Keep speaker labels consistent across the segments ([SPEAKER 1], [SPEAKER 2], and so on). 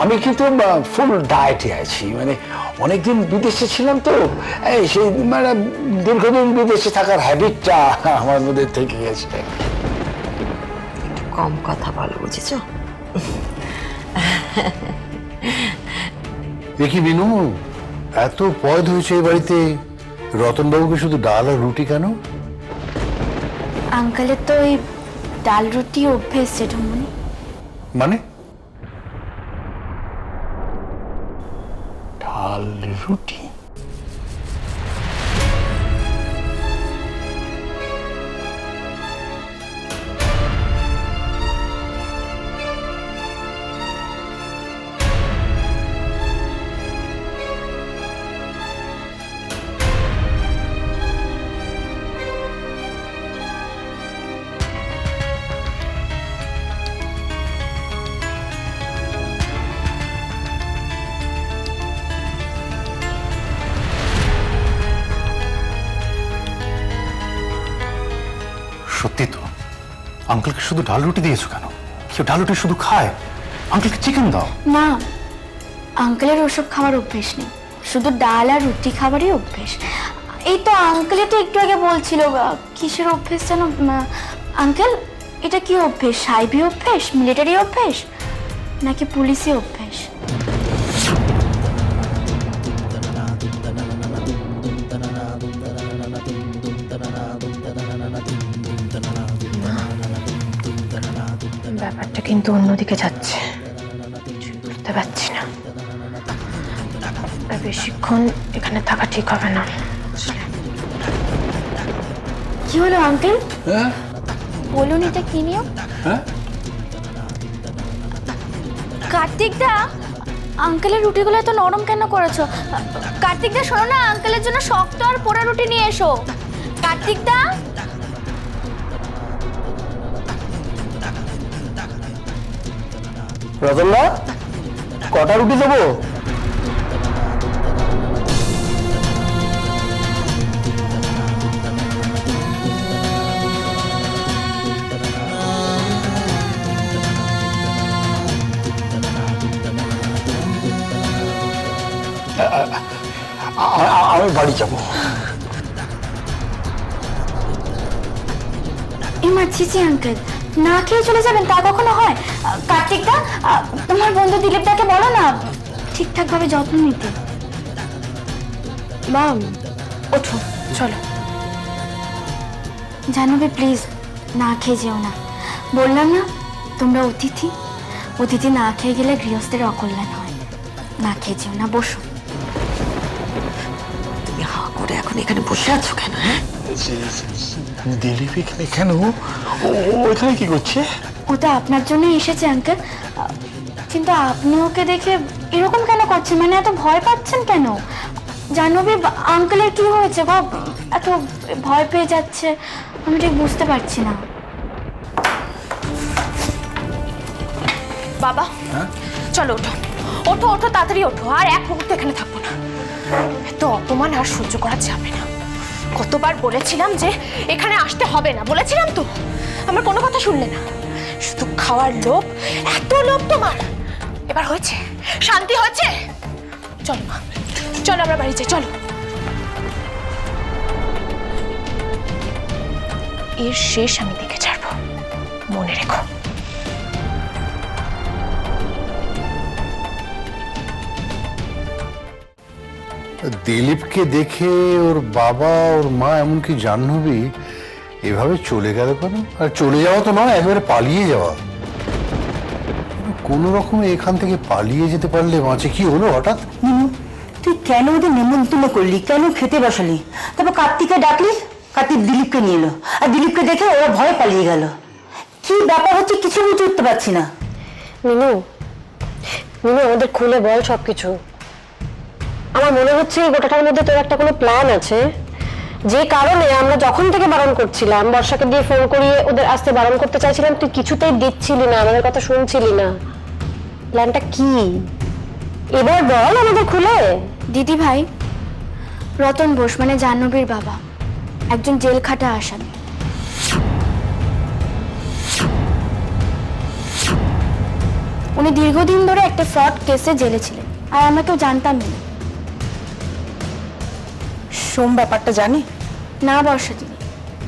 [SPEAKER 1] আমি কিন্তু ফুল ডায়েটে আছি, মানে অনেকদিন বিদেশে ছিলাম তো, এই সেই মানে দীর্ঘদিন বিদেশে থাকার হ্যাবিটটা আমার মধ্যে থেকে গেছে।
[SPEAKER 2] কম কথা বলো, বুঝেছো?
[SPEAKER 3] দেখি বিনু, এত পদ হয়েছে এই বাড়িতে, রতনবাবুকে শুধু ডাল আর রুটি কেন?
[SPEAKER 4] আঙ্কেলের তো ওই ডাল রুটি অভ্যেস জেঠুমনি।
[SPEAKER 3] মানে
[SPEAKER 1] ডাল রুটি?
[SPEAKER 3] সত্যি তো, আঙ্কেলকে শুধু ডাল রুটি দিয়েছো কেন? কেউ ডাল রুটি শুধু খায়? আঙ্কেলকে চিকেন দাও।
[SPEAKER 4] না, আঙ্কেলের ওসব খাবার অভ্যেস নেই, শুধু ডাল আর রুটি খাবারই অভ্যেস। এই তো আঙ্কেলে তো একটু আগে বলছিল কিসের অভ্যেস যেন। আঙ্কেল, এটা কি অভ্যেস? সাইবি অভ্যেস, মিলিটারি অভ্যেস, নাকি পুলিশি অভ্যেস?
[SPEAKER 5] ব্যাপারটা কিন্তু অন্যদিকে যাচ্ছে, বুঝতে পারছি না। আর বেশিক্ষণ এখানে থাকা ঠিক হবে না।
[SPEAKER 4] কি হলো আঙ্কেল?
[SPEAKER 1] হ্যাঁ
[SPEAKER 4] বলুন, এটা কি নিয়ম?
[SPEAKER 1] হ্যাঁ,
[SPEAKER 4] কার্তিক দা, আঙ্কেলের রুটিগুলো এত নরম কেন করেছো? কার্তিক দা শোনো না, আঙ্কেলের জন্য শক্ত আর পোড়া রুটি নিয়ে এসো। কার্তিক দা,
[SPEAKER 1] রতনদা, কটা রুটি দেবো? আমি বাড়ি যাবো।
[SPEAKER 4] এমার্জেন্সি আঙ্কেল, না খেয়ে চলে যাবেন তা কখনো হয়? কার্তিক দা, তোমার বন্ধু দিলীপ দাকে বলো না ঠিকঠাক ভাবে যত্ন নিতে।
[SPEAKER 5] মাম, ওঠো, চলো।
[SPEAKER 4] জানবি প্লিজ, না খেয়ে যেও না। বললাম না, তোমরা অতিথি, অতিথি না খেয়ে গেলে গৃহস্থের অকল্যাণ হয়। না খেয়ে যেও না, বসো।
[SPEAKER 2] তুমি হা করে এখন এখানে বসে আছো কেন? হ্যাঁ,
[SPEAKER 1] দিলীপ এখানে কেন? ও এখানে কি করছে?
[SPEAKER 4] ওটা আপনার জন্য এসেছে আঙ্কেল, কিন্তু আপনি ওকে দেখে এরকম কেন করছেন? মানে এত ভয় পাচ্ছেন কেন? জানবি আঙ্কেলের কি হয়েছে গো? এত ভয় পেয়ে যাচ্ছে, আমি ঠিক বুঝতে পারছি না।
[SPEAKER 5] বাবা, চলো ওঠো, ওঠো ওঠো, তাড়াতাড়ি ওঠো। আর এক মুহূর্ত এখানে থাকবো না। এত অপমান আর সহ্য করা যাবে না। কতবার বলেছিলাম যে এখানে আসতে হবে না, বলেছিলাম তো। আমার কোনো কথা শুনলে না, শুধু খাওয়ার লোভ। এত লোভ তোমার, এবার হয়েছে? শান্তি হয়েছে? চলো মা, চলো আমরা বাড়ি যাই, চলো। এর শেষ আমি দেখে ছাড়বো, মনে রেখো।
[SPEAKER 3] দিলীপকে দেখে ওর বাবা, ওর মা, এমনকি জাহ্নবী এভাবে চলে গেল কেন? আর চলে যাওয়া তো নয়, একেবারে পালিয়ে যাওয়া। কোন রকমে এখান থেকে পালিয়ে যেতে পারলে বাঁচে। কি হলো হঠাৎ?
[SPEAKER 6] তুই কেন ওদের নেমন্তন্ন করলি, কেন খেতে বসালি? তারপর কার্তিককে ডাকলি, কার্তিক দিলীপকে নিয়ে এলো, আর দিলীপকে দেখে ওরা ভয় পালিয়ে গেল। কি ব্যাপার হচ্ছে কিছু বুঝে উঠতে পারছি না।
[SPEAKER 5] মিনু, মিনু, আমাদের খুলে বল সবকিছু। আমার মনে হচ্ছে এই গোটাটার মধ্যে তোর একটা কোনো প্ল্যান আছে, যে কারণে আমরা যখন থেকে বারণ করছিলাম, বর্ষাকে দিয়ে ফোন করিয়ে ওদের আসতে বারণ করতে চাইছিলাম, তুই কিছুতেই দিচ্ছিলি না, আমাদের কথা শুনছিলি না। প্ল্যানটা কি এবার বল আমাদের খুলে।
[SPEAKER 4] দিদি ভাই, রতন বোস মানে জাহ্নবীর বাবা একজন জেল খাটা আসামি। উনি দীর্ঘদিন ধরে একটা ফ্রড কেসে জেলে ছিলেন, আর আমরা কেউ জানতামই না।
[SPEAKER 5] সোম ব্যাপারটা জানি?
[SPEAKER 4] না বর্ষা দিদি,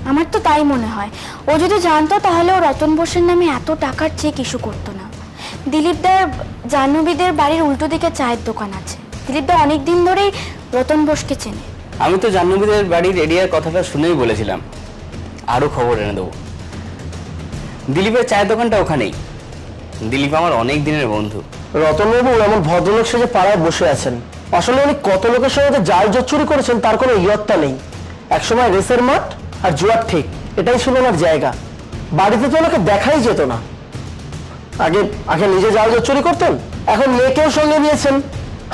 [SPEAKER 4] আমার তো তাই মনে হয়। ও যদি জানতো তাহলে ও রতন বোসের নামে এত টাকার চেক ইস্যু করতো না। দিলীপদার জাহ্নবীদের বাড়ির উল্টো দিকে চায়ের দোকান আছে। দিলীপদা অনেক দিন ধরেই রতন বোসকে চেনে।
[SPEAKER 7] আমি তো জাহ্নবীদের বাড়ির এরিয়ার কথাটা শুনেই বলেছিলাম আরো খবর এনে দেবো। দিলীপের চায়ের দোকানটা ওখানেই। দিলীপ আমার অনেক দিনের বন্ধু।
[SPEAKER 8] রতনবাবু এমন ভদ্রলোক সেজে পাড়ায় বসে আছেন, আসলে উনি কত লোকের সঙ্গে জাল জোট চুরি করেছেন তার কোনো ইয়ত্তা নেই। একসময় রেসের মাঠ আর জুয়ার ঠিক এটাই ছিল ওনার জায়গা। বাড়িতে তো ওনাকে দেখাই যেত না। আগে আগে নিজে জাল জোট চুরি করতেন, এখন মেয়েকেও সঙ্গে নিয়েছেন,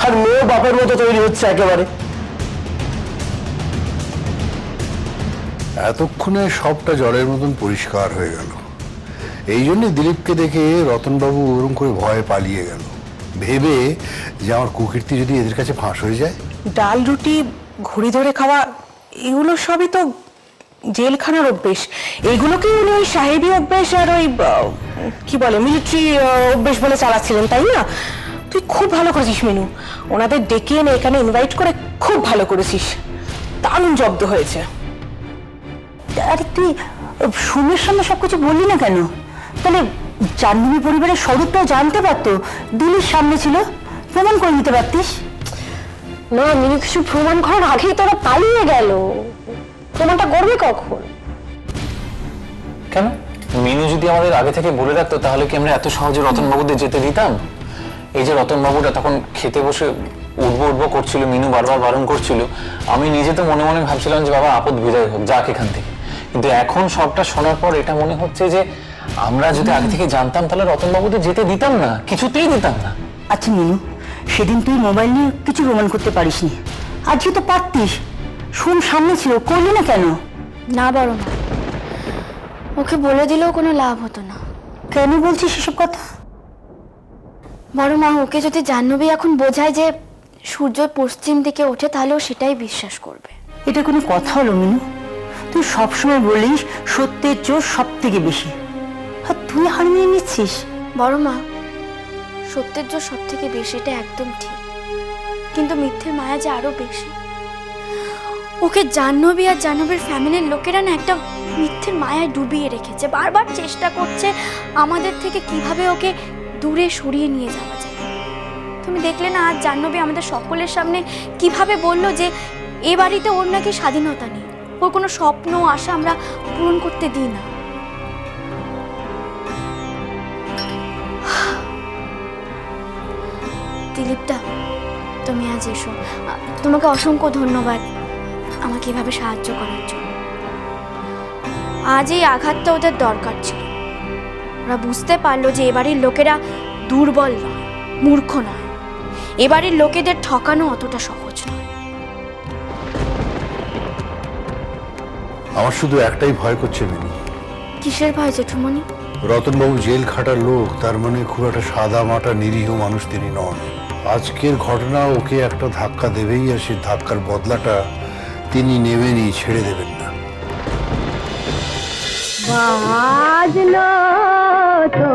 [SPEAKER 8] আর মেয়েও বাপের মতো তৈরি হচ্ছে একেবারে।
[SPEAKER 3] এতক্ষণে সবটা জলের মতন পরিষ্কার হয়ে গেল। এই জন্যে দিলীপকে দেখে রতনবাবু ওরম করে ভয়ে পালিয়ে গেল, ভেবে যে আমার কুকীর্তি যদি এদের কাছে ফাঁস হয়ে যায়।
[SPEAKER 5] ডাল রুটি ঘুড়ি ধরে খাওয়া এগুলো সবই তো জেলখানার অভ্যেস। এইগুলোকেই উনি ওই সাহেবী অভ্যেস আর ওই কি বলে মিলিটারি অভ্যেস বলে চালাচ্ছিলেন, তাই না? তুই খুব ভালো করেছিস মিনু, ওনাদের ডেকে এনে এখানে ইনভাইট করে খুব ভালো করেছিস। দারুণ জব্দ হয়েছে।
[SPEAKER 6] আরে তুই সুমের সামনে সবকিছু বললি না কেন? তাহলে জাহ্নবী পরিবারের স্বরূপটাও জানতে পারতো। দিলীর সামনে ছিল, প্রমাণ করে নিতে পারতিস।
[SPEAKER 5] না, মিনু কিছু প্রমাণ করার আগেই তোরা পালিয়ে গেল, প্রমাণটা করবে কখন?
[SPEAKER 9] কেন? মিনু যদি আমাদের আগে থেকে বলে রাখতো তাহলে কি আমরা এত সহজে রতনবাবুদের যেতে দিতাম? এই যে রতনবাবুরা তখন খেতে বসে উঠবো করছিল, মিনু বারবার বারণ করছিল, আমি নিজে তো মনে মনে ভাবছিলাম যে বাবা আপদ বিদায় হোক, যাক এখান থেকে। কিন্তু এখন সবটা শোনার পর এটা মনে হচ্ছে যে আমরা যদি আগে থেকে জানতাম তাহলে রতনবাবুদের যেতে দিতাম না, কিছুতেই দিতাম না।
[SPEAKER 6] আচ্ছা মিনু, সেদিন তুই মোবাইল নিয়ে কিছু প্রমাণ করতে পারিসনি, আজকে তো পারতিস। সোম সামনে ছিল, করলি না কেন?
[SPEAKER 4] না বড় মা, ওকে বলে দিলেও কোনো লাভ হতো না।
[SPEAKER 6] কেন বলছিস এসব কথা?
[SPEAKER 4] বড় মা, ওকে যদি জাহ্নবী এখন বোঝায় যে সূর্য পশ্চিম দিকে ওঠে তাহলে ও সেটাই বিশ্বাস করবে।
[SPEAKER 6] এটা কোনো কথা হলো মিনু? তুই সবসময় বলিস সত্যের জোর সব থেকে বেশি, আর তুই হার মেনে নিচ্ছিস।
[SPEAKER 4] বড় মা, সত্যের জোর সব থেকে বেশি, এটা একদম ঠিক, কিন্তু মিথ্যের মায়া যে আরো বেশি। ওকে জাহ্নবী আর জাহ্নবীর ফ্যামিলির লোকেরা না একটা মিথ্যের মায়ায় ডুবিয়ে রেখেছে, বারবার চেষ্টা করছে আমাদের থেকে কিভাবে ওকে দূরে সরিয়ে নিয়ে যাওয়া যায়। তুমি দেখলে না আজ জাহ্নবী আমাদের সকলের সামনে কিভাবে বলল যে এ বাড়িতে ওর নাকি স্বাধীনতা নেই, ওর কোনো স্বপ্ন আশা আমরা পূরণ করতে দিই না। দিলীপদা, তুমি আজ এসো, তোমাকে অসংখ্য ধন্যবাদ আমাকে এভাবে সাহায্য করার জন্য। আজ এই আঘাতটা ওদের দরকার ছিল। ওরা বুঝতে পারলো যে এবাড়ির লোকেরা দুর্বল নয়, মূর্খ নয়, এবাড়ির লোকেদের ঠকানো অতটা সহজ নয়।
[SPEAKER 3] আমার শুধু একটাই ভয় করছে মিনু।
[SPEAKER 4] কিসের ভয় জেঠুমণি?
[SPEAKER 3] রতনবাবু জেল খাটার লোক, তার মানে খুব একটা সাদা মাটা নিরীহ মানুষ তিনি নন। আজকের ঘটনা ওকে একটা ধাক্কা দেবেই, আর সেই ধাক্কার বদলাটা তিনি নেবেনই, ছেড়ে দেবেন না।
[SPEAKER 6] বাজলো তো